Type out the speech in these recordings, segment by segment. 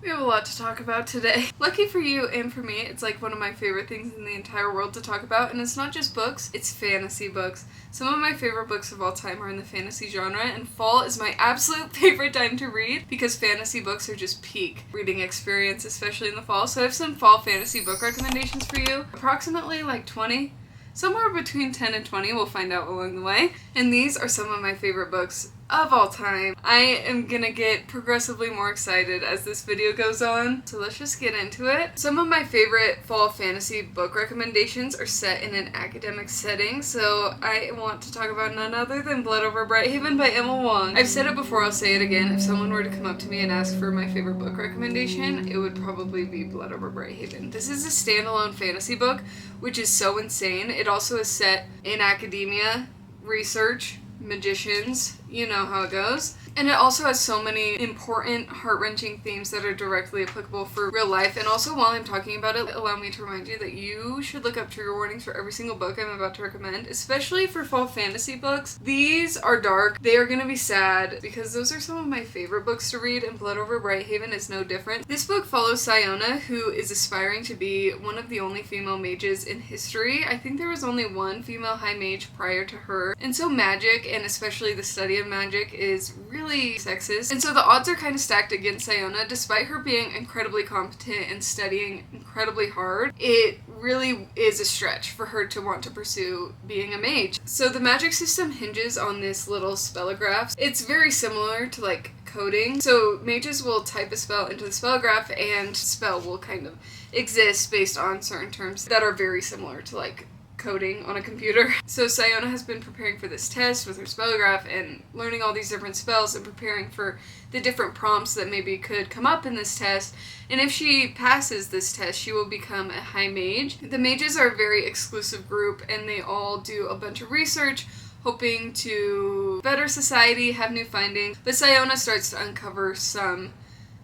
We have a lot to talk about today. Lucky for you and for me, it's like one of my favorite things in the entire world to talk about, and it's not just books, it's fantasy books. Some of my favorite books of all time are in the fantasy genre, and fall is my absolute favorite time to read because fantasy books are just peak reading experience, especially in the fall. So I have some fall fantasy book recommendations for you. Approximately like 20. Somewhere between 10 and 20, we'll find out along the way. And these are some of my favorite books of all time. I am gonna get progressively more excited as this video goes on, so let's just get into it. Some of my favorite fall fantasy book recommendations are set in an academic setting, so I want to talk about none other than Blood Over Brighthaven by Emma Wong. I've said it before, I'll say it again. If someone were to come up to me and ask for my favorite book recommendation, it would probably be Blood Over Brighthaven. This is a standalone fantasy book, which is so insane. It also is set in academia, research, magicians, you know how it goes. And it also has so many important, heart-wrenching themes that are directly applicable for real life. And also, while I'm talking about it, allow me to remind you that you should look up trigger warnings for every single book I'm about to recommend, especially for fall fantasy books. These are dark. They are going to be sad because those are some of my favorite books to read, and Blood Over Brighthaven is no different. This book follows Siona, who is aspiring to be one of the only female mages in history. I think there was only one female high mage prior to her. And so magic, and especially the study of magic, is really sexist, and so the odds are kind of stacked against Siona. Despite her being incredibly competent and studying incredibly hard, it really is a stretch for her to want to pursue being a mage. So the magic system hinges on this little spellograph. It's very similar to like coding. So mages will type a spell into the spellograph and spell will kind of exist based on certain terms that are very similar to like coding on a computer. So Siona has been preparing for this test with her spellograph and learning all these different spells and preparing for the different prompts that maybe could come up in this test. And if she passes this test, she will become a high mage. The mages are a very exclusive group, and they all do a bunch of research hoping to better society, have new findings. But Siona starts to uncover some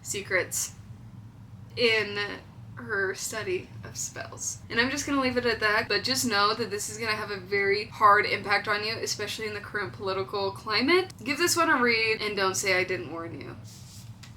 secrets in her study of spells. And I'm just gonna leave it at that, but just know that this is gonna have a very hard impact on you, especially in the current political climate. Give this one a read and don't say I didn't warn you.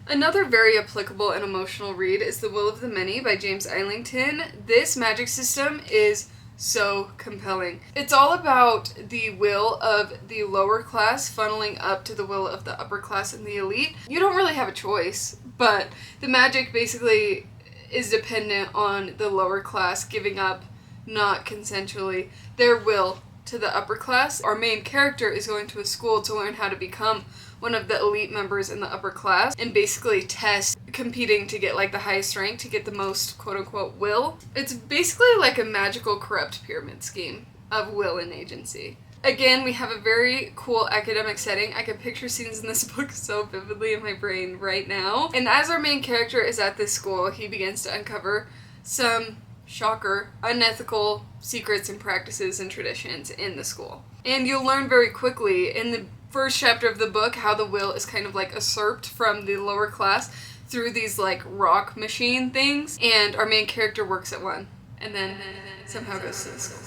Another very applicable and emotional read is The Will of the Many by James Islington. This magic system is so compelling. It's all about the will of the lower class funneling up to the will of the upper class and the elite. You don't really have a choice, but the magic basically is dependent on the lower class giving up, not consensually, their will to the upper class. Our main character is going to a school to learn how to become one of the elite members in the upper class and basically test competing to get like the highest rank, to get the most quote-unquote will. It's basically like a magical corrupt pyramid scheme of will and agency. Again, we have a very cool academic setting. I can picture scenes in this book so vividly in my brain right now. And as our main character is at this school, he begins to uncover some, shocker, unethical secrets and practices and traditions in the school. And you'll learn very quickly in the first chapter of the book how the will is kind of like usurped from the lower class through these like rock machine things. And our main character works at one and then somehow goes to the school.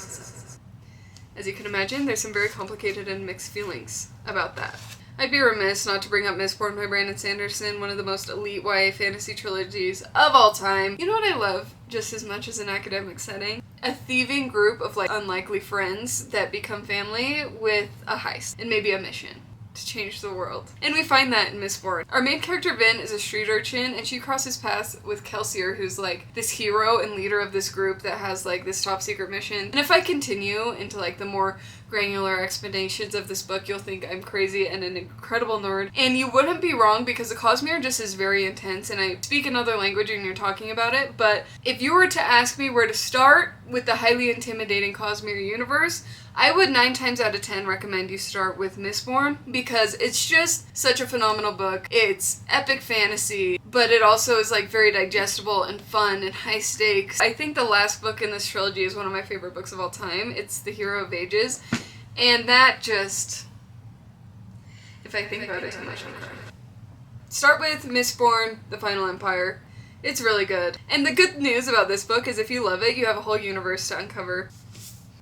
As you can imagine, there's some very complicated and mixed feelings about that. I'd be remiss not to bring up Mistborn by Brandon Sanderson, one of the most elite YA fantasy trilogies of all time. You know what I love just as much as an academic setting? A thieving group of like unlikely friends that become family with a heist and maybe a mission to change the world. And we find that in Mistborn. Our main character, Vin, is a street urchin, and she crosses paths with Kelsier, who's like this hero and leader of this group that has like this top secret mission. And if I continue into like the more granular explanations of this book, you'll think I'm crazy and an incredible nerd. And you wouldn't be wrong, because the Cosmere just is very intense, and I speak another language and you're talking about it. But if you were to ask me where to start with the highly intimidating Cosmere universe, I would 9 times out of 10 recommend you start with Mistborn, because it's just such a phenomenal book. It's epic fantasy, but it also is like very digestible and fun and high stakes. I think the last book in this trilogy is one of my favorite books of all time. It's The Hero of Ages, and that just, if I think about it too much, I'll cry. Start with Mistborn, The Final Empire. It's really good. And the good news about this book is if you love it, you have a whole universe to uncover.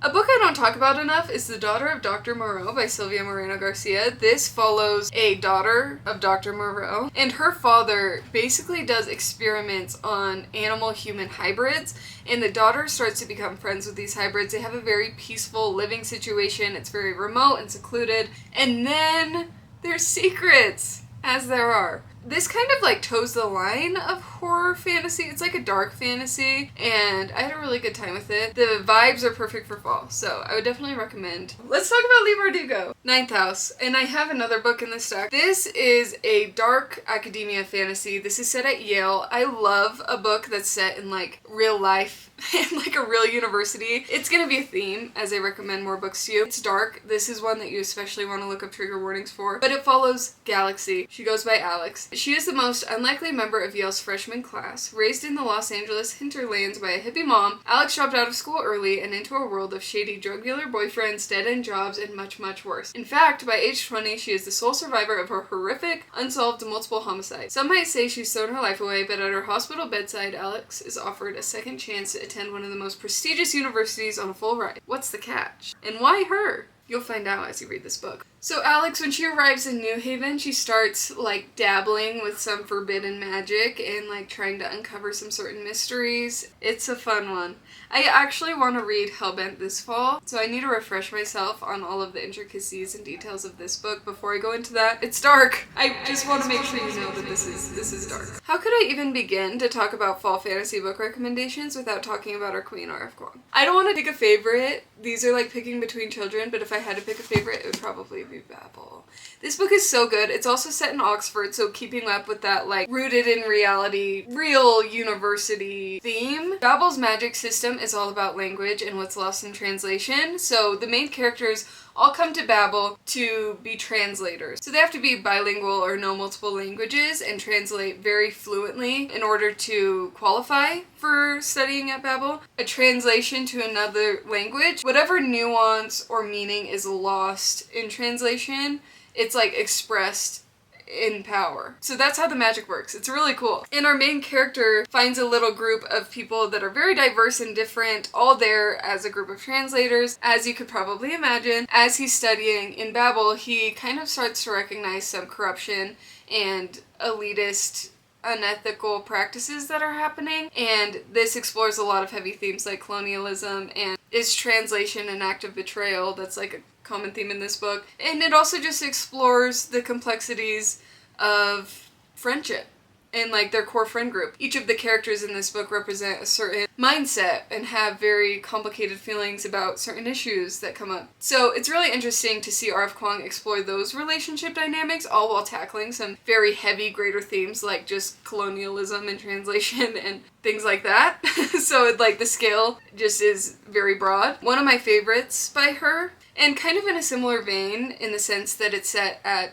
A book I don't talk about enough is The Daughter of Dr. Moreau by Sylvia Moreno Garcia. This follows a daughter of Dr. Moreau, and her father basically does experiments on animal-human hybrids, and the daughter starts to become friends with these hybrids. They have a very peaceful living situation. It's very remote and secluded, and then there's secrets, as there are. This kind of like toes the line of horror fantasy. It's like a dark fantasy, and I had a really good time with it. The vibes are perfect for fall, so I would definitely recommend. Let's talk about Leigh Bardugo. Ninth House, and I have another book in this stack. This is a dark academia fantasy. This is set at Yale. I love a book that's set in like real life in like a real university. It's gonna be a theme as I recommend more books to you. It's dark. This is one that you especially want to look up trigger warnings for, but it follows Galaxy. She goes by Alex. She is the most unlikely member of Yale's freshman class. Raised in the Los Angeles hinterlands by a hippie mom, Alex dropped out of school early and into a world of shady drug dealer boyfriends, dead-end jobs, and much, much worse. In fact, by age 20, she is the sole survivor of her horrific, unsolved multiple homicides. Some might say she's thrown her life away, but at her hospital bedside, Alex is offered a second chance to attend one of the most prestigious universities on a full ride. What's the catch? And why her? You'll find out as you read this book. So Alex, when she arrives in New Haven, she starts like dabbling with some forbidden magic and like trying to uncover some certain mysteries. It's a fun one. I actually want to read Hellbent this fall, so I need to refresh myself on all of the intricacies and details of this book before I go into that. It's dark. I just want to make sure you know that this is dark. How could I even begin to talk about fall fantasy book recommendations without talking about our queen, R.F. Kuang? I don't want to pick a favorite. These are like picking between children, but if I had to pick a favorite, it would probably be Babel. This book is so good. It's also set in Oxford, so keeping up with that like rooted in reality, real university theme. Babel's magic system is all about language and what's lost in translation. So the main characters all come to Babel to be translators. So they have to be bilingual or know multiple languages and translate very fluently in order to qualify for studying at Babel. A translation to another language, whatever nuance or meaning is lost in translation, it's like expressed in power. So that's how the magic works. It's really cool. And our main character finds a little group of people that are very diverse and different, all there as a group of translators. As you could probably imagine, as he's studying in Babel, he kind of starts to recognize some corruption and elitist, unethical practices that are happening. And this explores a lot of heavy themes like colonialism and is translation an act of betrayal? That's like a common theme in this book. And it also just explores the complexities of friendship and like their core friend group. Each of the characters in this book represent a certain mindset and have very complicated feelings about certain issues that come up. So it's really interesting to see R.F. Kuang explore those relationship dynamics all while tackling some very heavy greater themes like just colonialism and translation and things like that. So like the scale just is very broad. One of my favorites by her, and kind of in a similar vein in the sense that it's set at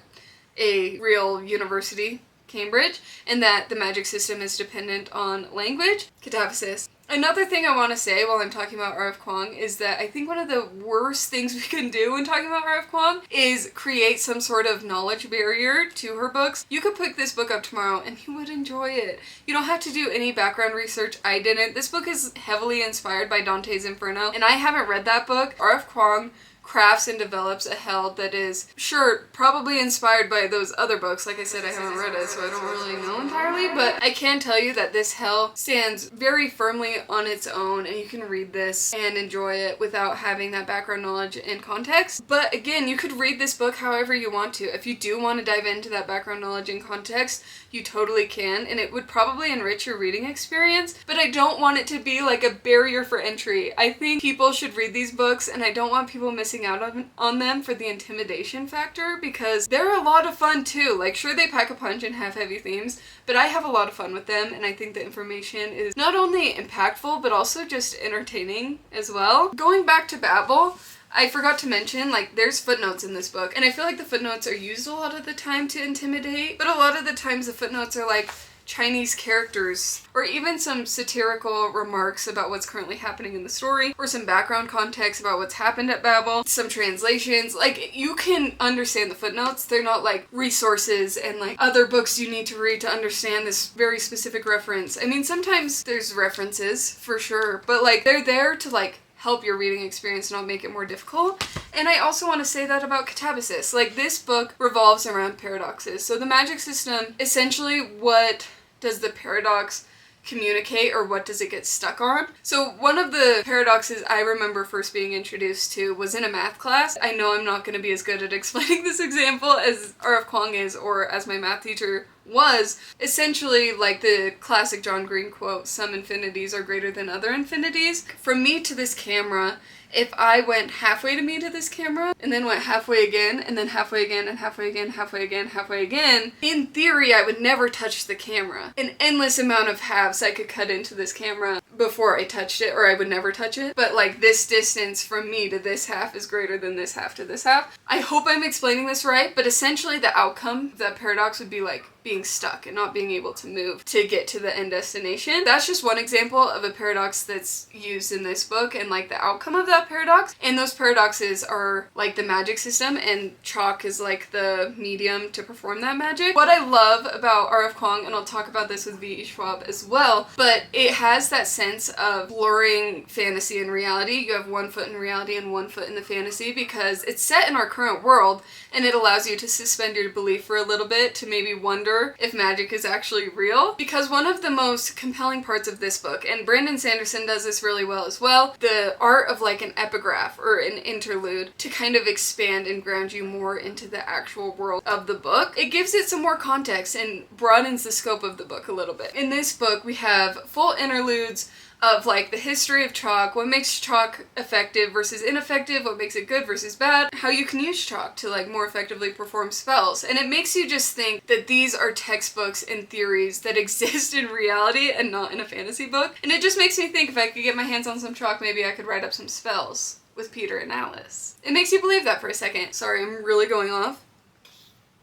a real university, Cambridge, and that the magic system is dependent on language, Cataphasis. Another thing I want to say while I'm talking about R.F. Kuang is that I think one of the worst things we can do when talking about R.F. Kuang is create some sort of knowledge barrier to her books. You could pick this book up tomorrow and you would enjoy it. You don't have to do any background research. I didn't. This book is heavily inspired by Dante's Inferno, and I haven't read that book. R.F. Kuang crafts and develops a hell that is, sure, probably inspired by those other books. Like I said, I haven't read it, so I don't really know entirely, but I can tell you that this hell stands very firmly on its own, and you can read this and enjoy it without having that background knowledge and context. But again, you could read this book however you want to. If you do want to dive into that background knowledge and context, you totally can, and it would probably enrich your reading experience, but I don't want it to be like a barrier for entry. I think people should read these books, and I don't want people missing out on them for the intimidation factor, because they're a lot of fun too. Like, sure, they pack a punch and have heavy themes, but I have a lot of fun with them, and I think the information is not only impactful, but also just entertaining as well. Going back to Babel, I forgot to mention, like, there's footnotes in this book, and I feel like the footnotes are used a lot of the time to intimidate, but a lot of the times the footnotes are like Chinese characters, or even some satirical remarks about what's currently happening in the story, or some background context about what's happened at Babel, some translations. Like, you can understand the footnotes. They're not like resources and like other books you need to read to understand this very specific reference. I mean, sometimes there's references, for sure, but like, they're there to like help your reading experience, not make it more difficult. And I also want to say that about catabasis. Like, this book revolves around paradoxes. So the magic system, essentially, what does the paradox communicate, or what does it get stuck on? So one of the paradoxes I remember first being introduced to was in a math class. I know I'm not going to be as good at explaining this example as R.F. Kuang is, or as my math teacher was. Essentially, like the classic John Green quote, some infinities are greater than other infinities. From me to this camera, if I went halfway to me to this camera, and then went halfway again, and then halfway again, and halfway again, halfway again, halfway again, in theory I would never touch the camera. An endless amount of halves I could cut into this camera before I touched it, or I would never touch it. But like, this distance from me to this half is greater than this half to this half. I hope I'm explaining this right, but essentially the outcome of that paradox would be like being stuck and not being able to move to get to the end destination. That's just one example of a paradox that's used in this book, and like the outcome of that paradox. And those paradoxes are like the magic system, and chalk is like the medium to perform that magic. What I love about R.F. Kuang, and I'll talk about this with V.E. Schwab as well, but it has that sense of blurring fantasy and reality. You have one foot in reality and one foot in the fantasy, because it's set in our current world, and it allows you to suspend your belief for a little bit, to maybe wonder if magic is actually real. Because one of the most compelling parts of this book, and Brandon Sanderson does this really well as well, the art of like an epigraph or an interlude to kind of expand and ground you more into the actual world of the book. It gives it some more context and broadens the scope of the book a little bit. In this book, we have full interludes of like the history of chalk, what makes chalk effective versus ineffective, what makes it good versus bad, how you can use chalk to like more effectively perform spells. And it makes you just think that these are textbooks and theories that exist in reality and not in a fantasy book. And it just makes me think, if I could get my hands on some chalk, maybe I could write up some spells with Peter and Alice. It makes you believe that for a second. Sorry, I'm really going off.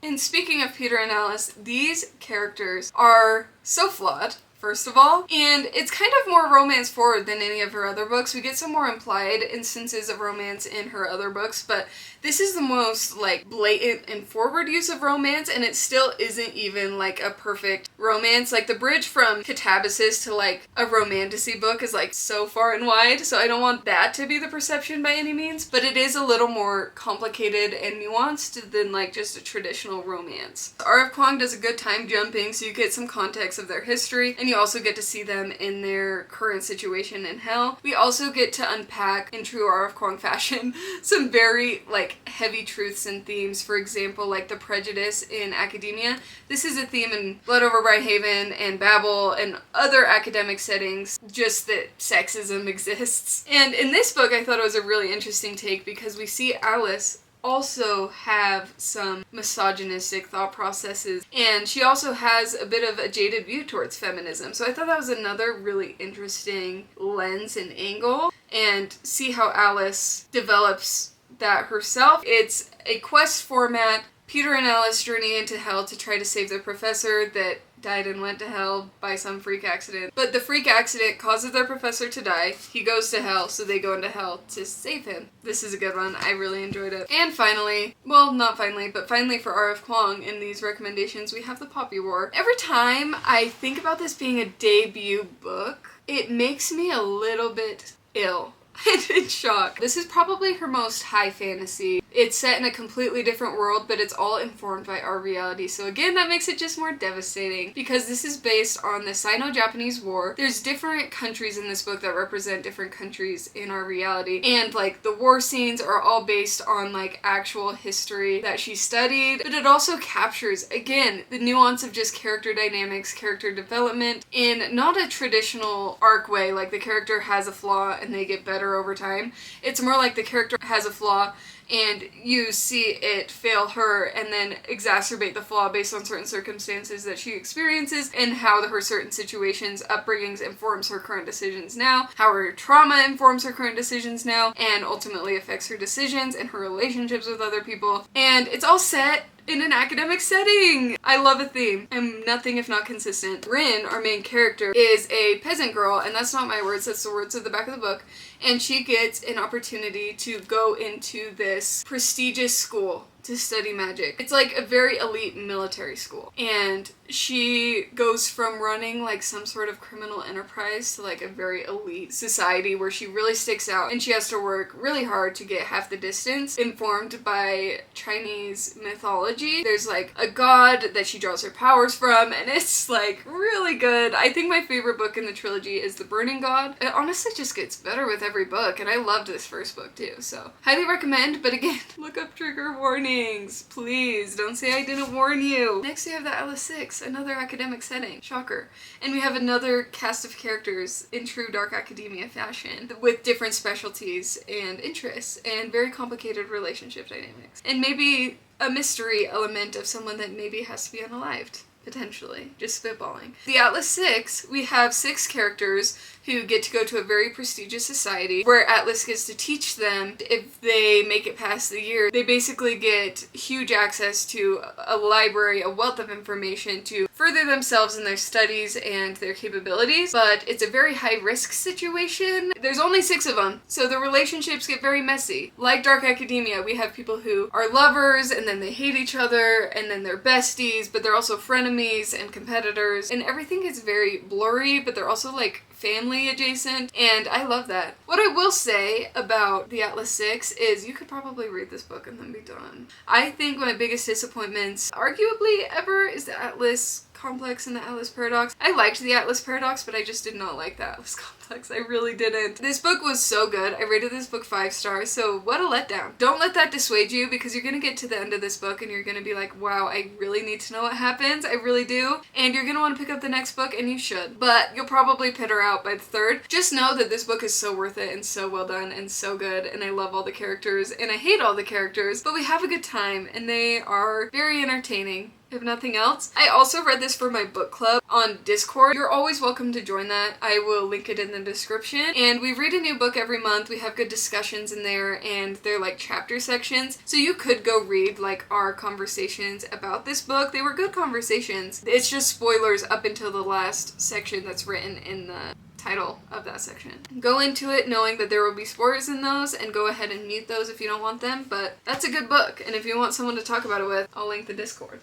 And speaking of Peter and Alice, these characters are so flawed, first of all, and it's kind of more romance forward than any of her other books. We get some more implied instances of romance in her other books, but this is the most like blatant and forward use of romance, and it still isn't even like a perfect romance. Like, the bridge from catabasis to like a romantasy book is like so far and wide, so I don't want that to be the perception by any means, but it is a little more complicated and nuanced than like just a traditional romance. R.F. Kuang does a good time jumping, so you get some context of their history, and you also get to see them in their current situation in hell. We also get to unpack, in true R.F. Kuang fashion, some very like heavy truths and themes. For example, like the prejudice in academia. This is a theme in Blood Over Brighthaven and Babel and other academic settings, just that sexism exists. And in this book, I thought it was a really interesting take, because we see Alice also have some misogynistic thought processes, and she also has a bit of a jaded view towards feminism. So I thought that was another really interesting lens and angle, and see how Alice develops that herself. It's a quest format. Peter and Alice journey into hell to try to save their professor that died and went to hell by some freak accident. But the freak accident causes their professor to die. He goes to hell, so they go into hell to save him. This is a good one. I really enjoyed it. And finally, well, not finally, but finally for R.F. Kuang in these recommendations, we have The Poppy War. Every time I think about this being a debut book, it makes me a little bit ill. And in shock. This is probably her most high fantasy. It's set in a completely different world, but it's all informed by our reality. So again, that makes it just more devastating, because this is based on the Sino-Japanese War. There's different countries in this book that represent different countries in our reality. And like the war scenes are all based on like actual history that she studied. But it also captures, again, the nuance of just character dynamics, character development in not a traditional arc way, like the character has a flaw and they get better over time. It's more like the character has a flaw and you see it fail her and then exacerbate the flaw based on certain circumstances that she experiences, and how her certain situations, upbringings informs her current decisions now, how her trauma informs her current decisions now, and ultimately affects her decisions and her relationships with other people. And it's all set in an academic setting. I love a theme. I'm nothing if not consistent. Rin, our main character, is a peasant girl, and that's not my words, that's the words at the back of the book, and she gets an opportunity to go into this prestigious school to study magic. It's like a very elite military school. And she goes from running like some sort of criminal enterprise to like a very elite society where she really sticks out, and she has to work really hard to get half the distance. Informed by Chinese mythology, there's like a god that she draws her powers from, and it's like really good. I think my favorite book in the trilogy is The Burning God. It honestly just gets better with every book, and I loved this first book too, so highly recommend. But again, look up trigger warnings, please. Don't say I didn't warn you. Next we have the Atlas 6, another academic setting. Shocker. And we have another cast of characters in true dark academia fashion with different specialties and interests and very complicated relationship dynamics. And maybe a mystery element of someone that maybe has to be unalived. Potentially. Just spitballing. The Atlas 6, we have 6 characters who get to go to a very prestigious society where Atlas gets to teach them. If they make it past the year, they basically get huge access to a library, a wealth of information to further themselves in their studies and their capabilities, but it's a very high-risk situation. There's only 6 of them, so the relationships get very messy. Like dark academia, we have people who are lovers, and then they hate each other, and then they're besties, but they're also frenemies and competitors, and everything gets very blurry, but they're also like family adjacent, and I love that. What I will say about the Atlas 6 is you could probably read this book and then be done. I think my biggest disappointments, arguably ever, is the Atlas Complex and the Atlas Paradox. I liked the Atlas Paradox, but I just did not like the Atlas Complex. I really didn't. This book was so good. I rated this book 5 stars, so what a letdown. Don't let that dissuade you, because you're gonna get to the end of this book and you're gonna be like, wow, I really need to know what happens. I really do. And you're gonna want to pick up the next book, and you should. But you'll probably peter out by the 3rd. Just know that this book is so worth it and so well done and so good, and I love all the characters, and I hate all the characters, but we have a good time, and they are very entertaining. If nothing else. I also read this for my book club on Discord. You're always welcome to join that. I will link it in the description. And we read a new book every month. We have good discussions in there, and they're like chapter sections. So you could go read like our conversations about this book. They were good conversations. It's just spoilers up until the last section that's written in the title of that section. Go into it knowing that there will be spoilers in those, and go ahead and mute those if you don't want them, but that's a good book, and if you want someone to talk about it with, I'll link the Discord.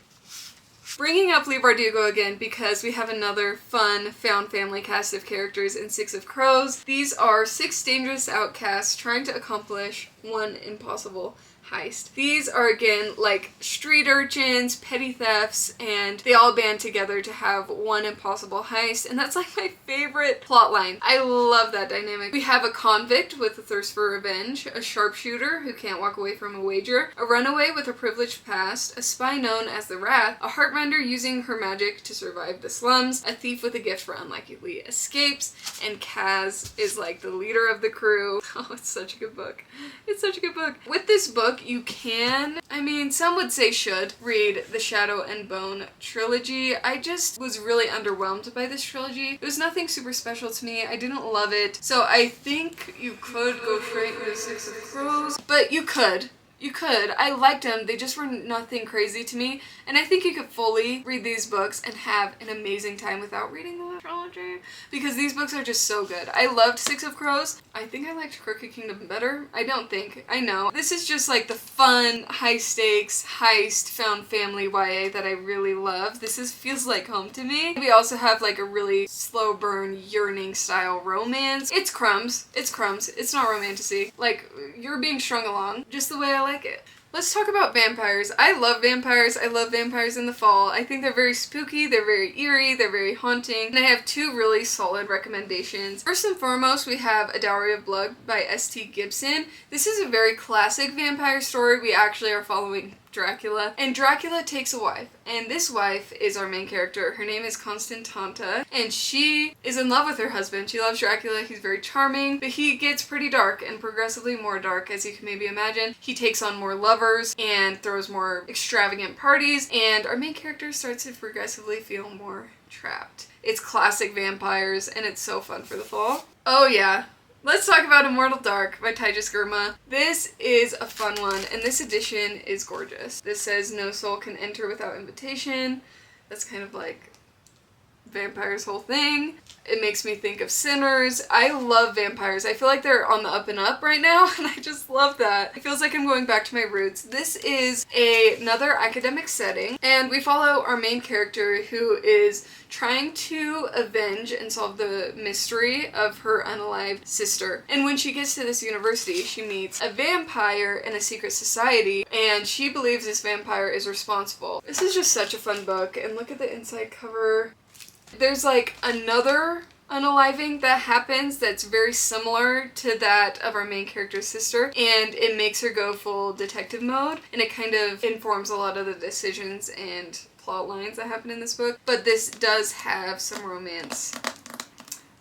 Bringing up Leigh Bardugo again because we have another fun found family cast of characters in 6 of Crows. These are 6 dangerous outcasts trying to accomplish one impossible heist. These are again like street urchins, petty thefts, and they all band together to have one impossible heist, and that's like my favorite plot line. I love that dynamic. We have a convict with a thirst for revenge, a sharpshooter who can't walk away from a wager, a runaway with a privileged past, a spy known as the Wrath, a heartrender using her magic to survive the slums, a thief with a gift for unlikely escapes, and Kaz is like the leader of the crew. Oh, it's such a good book. It's such a good book. With this book, you can, I mean, some would say should, read the Shadow and Bone trilogy. I just was really underwhelmed by this trilogy. It was nothing super special to me. I didn't love it. So I think you could go straight into 6 of Crows, but you could. You could. I liked them. They just were nothing crazy to me. And I think you could fully read these books and have an amazing time without reading the trilogy, because these books are just so good. I loved 6 of Crows. I think I liked Crooked Kingdom better. I don't think. I know. This is just like the fun, high stakes, heist, found family YA that I really love. This feels like home to me. We also have like a really slow burn, yearning style romance. It's crumbs. It's crumbs. It's not romantasy. Like, you're being strung along just the way I like it. Let's talk about vampires. I love vampires. I love vampires in the fall. I think they're very spooky, they're very eerie, they're very haunting, and I have 2 really solid recommendations. First and foremost, we have A Dowry of Blood by S.T. Gibson. This is a very classic vampire story. We actually are following Dracula, and Dracula takes a wife, and this wife is our main character. Her name is Constantanta, and she is in love with her husband. She loves Dracula. He's very charming, but he gets pretty dark and progressively more dark, as you can maybe imagine. He takes on more lovers and throws more extravagant parties, and our main character starts to progressively feel more trapped. It's classic vampires, and it's so fun for the fall. Oh yeah. Let's talk about Immortal Dark by Tejas Gurma. This is a fun one, and this edition is gorgeous. This says no soul can enter without invitation. That's kind of like vampires' whole thing. It makes me think of Sinners. I love vampires. I feel like they're on the up and up right now, and I just love that. It feels like I'm going back to my roots. This is another academic setting, and we follow our main character who is trying to avenge and solve the mystery of her unalived sister. And when she gets to this university, she meets a vampire in a secret society, and she believes this vampire is responsible. This is just such a fun book, and look at the inside cover. There's like another unaliving that happens that's very similar to that of our main character's sister, and it makes her go full detective mode, and it kind of informs a lot of the decisions and plot lines that happen in this book. But this does have some romance.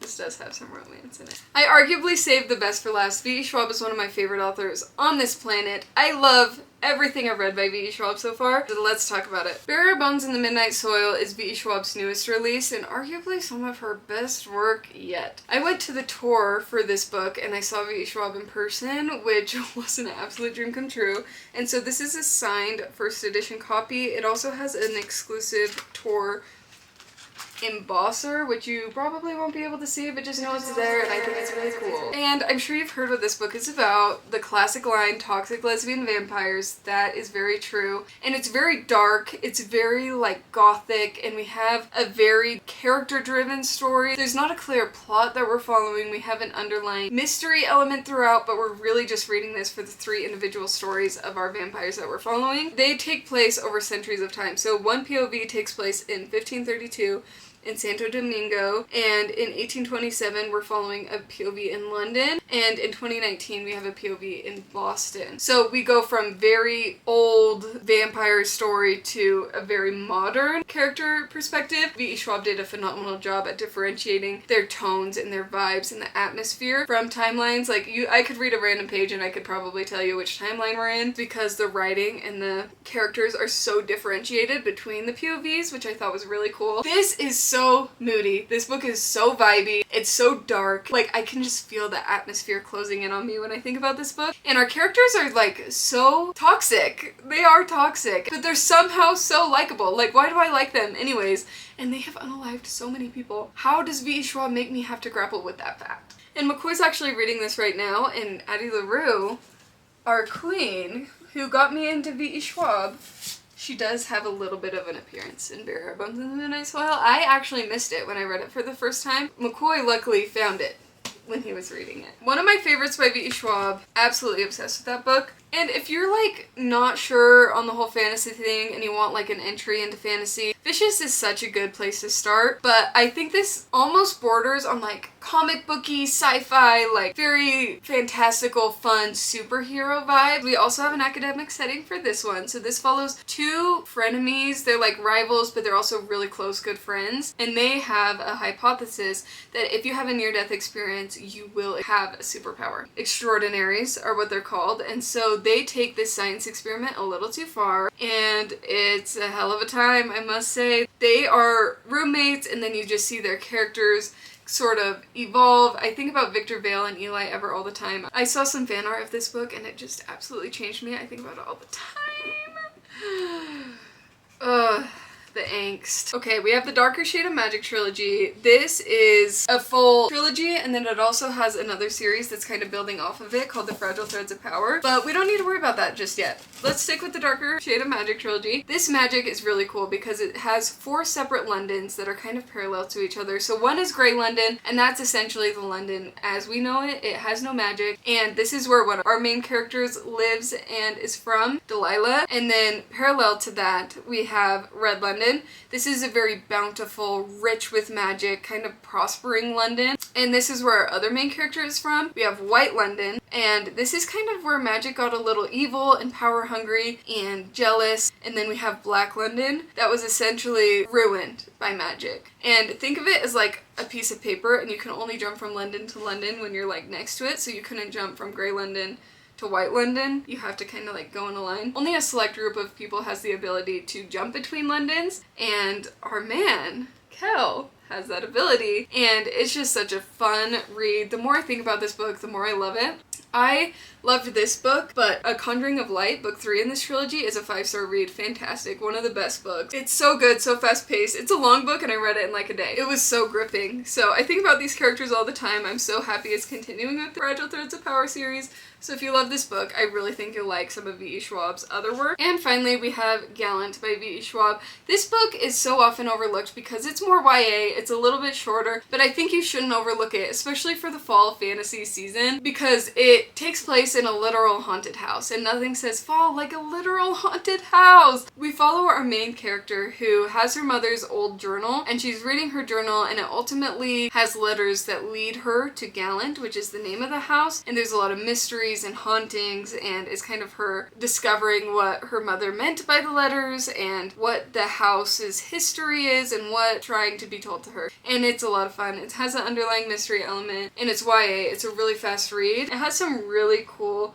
This does have some romance in it. I arguably saved the best for last. V.E. Schwab is one of my favorite authors on this planet. I love everything I've read by V.E. Schwab so far, so let's talk about it. Bury Our Bones in the Midnight Soil is V.E. Schwab's newest release and arguably some of her best work yet. I went to the tour for this book and I saw V.E. Schwab in person, which was an absolute dream come true. And so this is a signed first edition copy. It also has an exclusive tour embosser, which you probably won't be able to see, but just know it's there, and I think it's really cool. And I'm sure you've heard what this book is about. The classic line, toxic lesbian vampires. That is very true. And it's very dark. It's very, like, gothic, and we have a very character-driven story. There's not a clear plot that we're following. We have an underlying mystery element throughout, but we're really just reading this for the 3 individual stories of our vampires that we're following. They take place over centuries of time. So one POV takes place in 1532, in Santo Domingo, and in 1827 we're following a POV in London, and in 2019 we have a POV in Boston. So we go from very old vampire story to a very modern character perspective. V.E. Schwab did a phenomenal job at differentiating their tones and their vibes and the atmosphere from timelines. Like, I could read a random page and I could probably tell you which timeline we're in, because the writing and the characters are so differentiated between the POVs, which I thought was really cool. This is so moody. This book is so vibey. It's so dark. Like, I can just feel the atmosphere closing in on me when I think about this book. And our characters are, like, so toxic. They are toxic, but they're somehow so likable. Like, why do I like them anyways? And they have unalived so many people. How does V.E. Schwab make me have to grapple with that fact? And McCoy's actually reading this right now, and Addie LaRue, our queen, who got me into V.E. Schwab, she does have a little bit of an appearance in Bury Our Bones in the Midnight Soil. I actually missed it when I read it for the first time. McCoy luckily found it when he was reading it. One of my favorites by V.E. Schwab. Absolutely obsessed with that book. And if you're, like, not sure on the whole fantasy thing and you want, like, an entry into fantasy, Vicious is such a good place to start. But I think this almost borders on, like, comic booky, sci-fi, like, very fantastical, fun superhero vibe. We also have an academic setting for this one. So this follows 2 frenemies. They're, like, rivals, but they're also really close, good friends. And they have a hypothesis that if you have a near-death experience, you will have a superpower. Extraordinaries are what they're called. And so they take this science experiment a little too far, and it's a hell of a time, I must say. They are roommates, and then you just see their characters sort of evolve. I think about Victor Vale and Eli Ever all the time. I saw some fan art of this book, and it just absolutely changed me. I think about it all the time. Ugh. The angst. Okay, we have the Darker Shade of Magic trilogy. This is a full trilogy, and then it also has another series that's kind of building off of it called The Fragile Threads of Power, but we don't need to worry about that just yet. Let's stick with the Darker Shade of Magic trilogy. This magic is really cool because it has 4 separate Londons that are kind of parallel to each other. So one is Grey London, and that's essentially the London as we know it. It has no magic, and this is where one of our main characters lives and is from, Delilah. And then parallel to that, we have Red London. This is a very bountiful, rich with magic, kind of prospering London. And this is where our other main character is from. We have White London, and this is kind of where magic got a little evil and power hungry and jealous. And then we have Black London that was essentially ruined by magic. And think of it as like a piece of paper, and you can only jump from London to London when you're like next to it, so you couldn't jump from Grey London to White London. You have to kind of like go in a line. Only a select group of people has the ability to jump between Londons, and our man, Kel, has that ability, and it's just such a fun read. The more I think about this book, the more I love it. I loved this book, but A Conjuring of Light, book 3 in this trilogy, is a 5-star read. Fantastic. One of the best books. It's so good, so fast-paced. It's a long book and I read it in like a day. It was so gripping. So I think about these characters all the time. I'm so happy it's continuing with the Fragile Threads of Power series. So if you love this book, I really think you'll like some of V.E. Schwab's other work. And finally, we have Gallant by V.E. Schwab. This book is so often overlooked because it's more YA, it's a little bit shorter, but I think you shouldn't overlook it, especially for the fall fantasy season, because it takes place in a literal haunted house, and nothing says fall like a literal haunted house. We follow our main character who has her mother's old journal, and she's reading her journal, and it ultimately has letters that lead her to Gallant, which is the name of the house, and there's a lot of mystery and hauntings, and it's kind of her discovering what her mother meant by the letters and what the house's history is and what trying to be told to her. And it's a lot of fun. It has an underlying mystery element, and it's YA. It's a really fast read. It has some really cool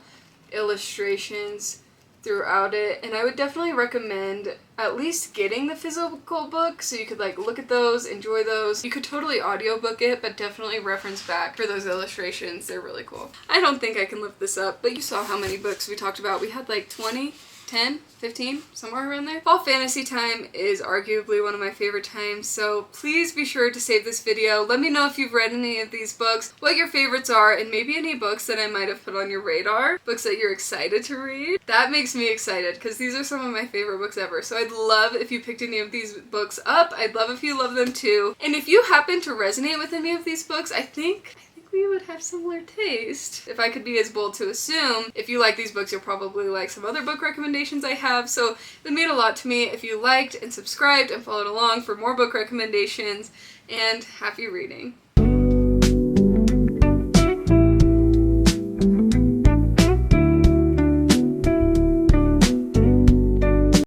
illustrations throughout it, and I would definitely recommend at least getting the physical book so you could like look at those, enjoy those. You could totally audiobook it, but definitely reference back for those illustrations. They're really cool. I don't think I can lift this up, but you saw how many books we talked about. We had like 20, 10, 15, somewhere around there. Fall fantasy time is arguably one of my favorite times, so please be sure to save this video. Let me know if you've read any of these books, what your favorites are, and maybe any books that I might have put on your radar, books that you're excited to read. That makes me excited because these are some of my favorite books ever, so I'd love if you picked any of these books up. I'd love if you love them too. And if you happen to resonate with any of these books, I think we would have similar taste. If I could be as bold to assume, if you like these books, you'll probably like some other book recommendations I have, so it would mean a lot to me if you liked and subscribed and followed along for more book recommendations, and happy reading.